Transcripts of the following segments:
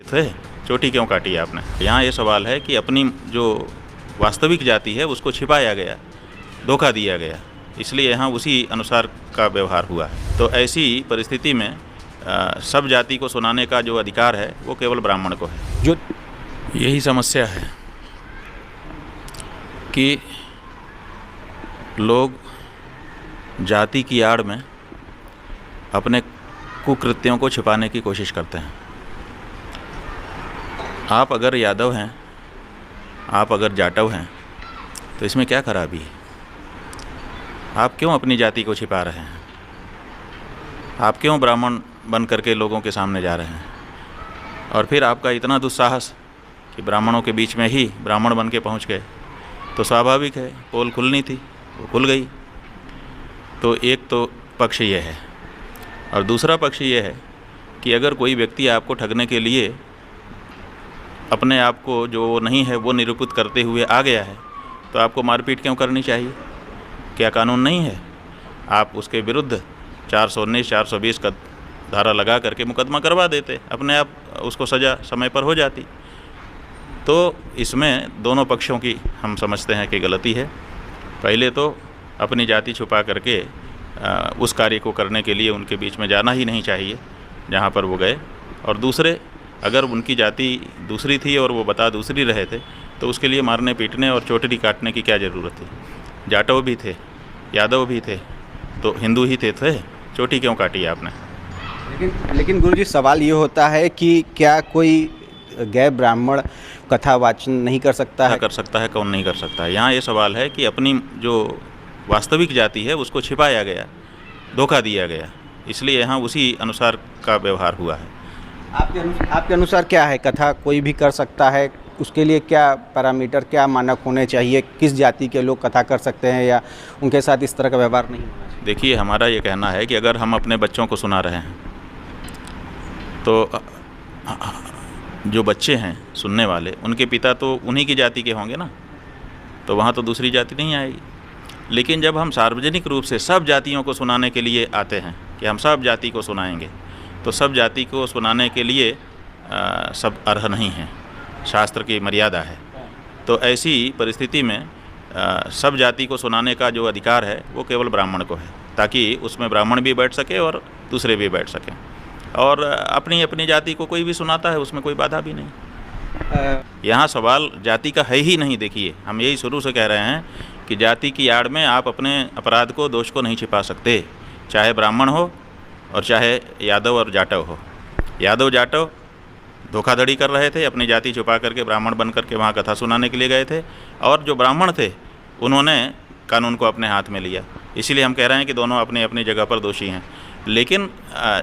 थे, चोटी क्यों काटी आपने? यहाँ ये सवाल है कि अपनी जो वास्तविक जाति है उसको छिपाया गया, धोखा दिया गया, इसलिए यहाँ उसी अनुसार का व्यवहार हुआ है। तो ऐसी परिस्थिति में सब जाति को सुनाने का जो अधिकार है वो केवल ब्राह्मण को है। जो यही समस्या है कि लोग जाति की आड़ में अपने कुकृत्यों को छिपाने की कोशिश करते हैं। आप अगर यादव हैं, आप अगर जाटव हैं, तो इसमें क्या खराबी है? आप क्यों अपनी जाति को छिपा रहे हैं? आप क्यों ब्राह्मण बन करके लोगों के सामने जा रहे हैं? और फिर आपका इतना दुस्साहस कि ब्राह्मणों के बीच में ही ब्राह्मण बन के पहुँच गए, तो स्वाभाविक है, पोल खुलनी थी, वो खुल गई। तो एक तो पक्ष ये है, और दूसरा पक्ष ये है कि अगर कोई व्यक्ति आपको ठगने के लिए अपने आप को जो नहीं है वो निरूपित करते हुए आ गया है, तो आपको मारपीट क्यों करनी चाहिए? क्या कानून नहीं है? आप उसके विरुद्ध 419, 420 का धारा लगा करके मुकदमा करवा देते, अपने आप उसको सज़ा समय पर हो जाती। तो इसमें दोनों पक्षों की हम समझते हैं कि गलती है। पहले तो अपनी जाति छुपा करके उस कार्य को करने के लिए उनके बीच में जाना ही नहीं चाहिए जहाँ पर वो गए। और दूसरे, अगर उनकी जाति दूसरी थी और वो बता दूसरी रहे थे, तो उसके लिए मारने पीटने और चोटी काटने की क्या ज़रूरत थी? जाटव भी थे, यादव भी थे, तो हिंदू ही थे, चोटी क्यों काटी आपने? लेकिन गुरुजी, सवाल ये होता है कि क्या कोई गैर ब्राह्मण कथा वाचन नहीं कर सकता है? कर सकता है, कौन नहीं कर सकता है? यहाँ ये सवाल है कि अपनी जो वास्तविक जाति है उसको छिपाया गया, धोखा दिया गया, इसलिए यहाँ उसी अनुसार का व्यवहार हुआ है। आपके अनुसार क्या है? कथा कोई भी कर सकता है? उसके लिए क्या पैरामीटर, क्या मानक होने चाहिए? किस जाति के लोग कथा कर सकते हैं या उनके साथ इस तरह का व्यवहार नहीं होना चाहिए? देखिए, हमारा ये कहना है कि अगर हम अपने बच्चों को सुना रहे हैं, तो जो बच्चे हैं सुनने वाले, उनके पिता तो उन्हीं की जाति के होंगे ना, तो वहाँ तो दूसरी जाति नहीं आएगी। लेकिन जब हम सार्वजनिक रूप से सब जातियों को सुनाने के लिए आते हैं कि हम सब जाति को सुनाएंगे, तो सब जाति को सुनाने के लिए सब अर्ह नहीं हैं, शास्त्र की मर्यादा है। तो ऐसी परिस्थिति में सब जाति को सुनाने का जो अधिकार है वो केवल ब्राह्मण को है, ताकि उसमें ब्राह्मण भी बैठ सके और दूसरे भी बैठ सकें। और अपनी अपनी जाति को कोई भी सुनाता है, उसमें कोई बाधा भी नहीं। यहाँ सवाल जाति का है ही नहीं। देखिए, हम यही शुरू से कह रहे हैं कि जाति की आड़ में आप अपने अपराध को, दोष को नहीं छिपा सकते, चाहे ब्राह्मण हो और चाहे यादव और जाटव हो। यादव जाटव धोखाधड़ी कर रहे थे, अपनी जाति छुपा करके ब्राह्मण बन करके वहाँ कथा सुनाने के लिए गए थे, और जो ब्राह्मण थे उन्होंने कानून को अपने हाथ में लिया। इसीलिए हम कह रहे हैं कि दोनों अपनी अपनी जगह पर दोषी हैं। लेकिन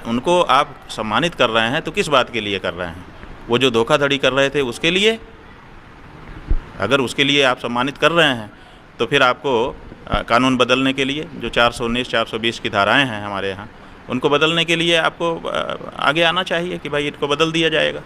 उनको आप सम्मानित कर रहे हैं तो किस बात के लिए कर रहे हैं? वो जो धोखाधड़ी कर रहे थे उसके लिए? अगर उसके लिए आप सम्मानित कर रहे हैं तो फिर आपको कानून बदलने के लिए, जो 419, 420 की धाराएं हैं हमारे यहाँ, उनको बदलने के लिए आपको आगे आना चाहिए कि भाई इनको बदल दिया जाएगा।